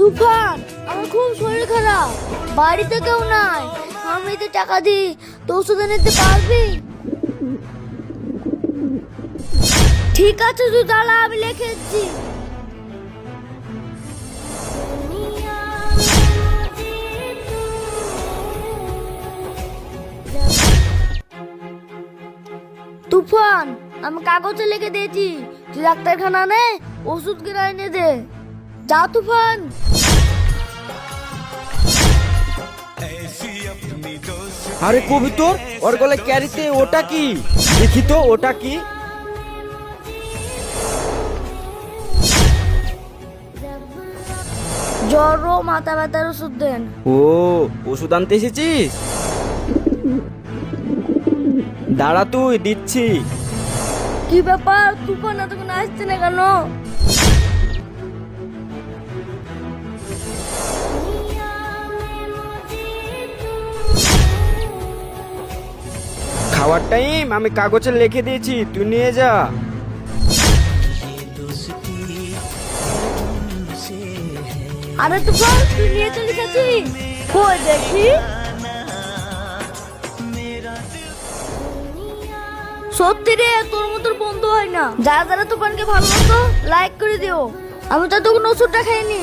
তুফান, আমার খুব শরীর খারাপ, বাড়িতে কেউ নাই, আমি তো টাকা দিই তো ওষুধ এনে দিতে পারবি? ঠিক আছে তুই দাঁড়া, আমি লিখে দিচ্ছি। তুফান, আমি কাগজে লিখে দিয়েছি, তুই ডাক্তারখানা নে ওষুধ কিনে এনে দে। যা তুফান। আরে কবিতর, ওর গলায় ক্যারিতে ওটা কি? দেখি তো ওটা কি। জ্বর ও মাথা ব্যথার ওষুধ দেন। ও, ওষুধ আনতে এসেছিস? দাঁড়া তুই দিচ্ছি। কি ব্যাপার তুফান, এতক্ষণ আসছে না কেন? খাওয়ার টাইম আমি কাগজে লিখে দিয়েছি, তুই নিয়ে যা। আরে তুফান, তুই নিয়ে চলে গেছিস? কই দেখি। সত্যি রে, তোর মতো বন্ধু হয় না। যারা যারা তুফানকে ভালোবাসো লাইক করে দিও। আমি তো তখন ওষুধটা খাইনি।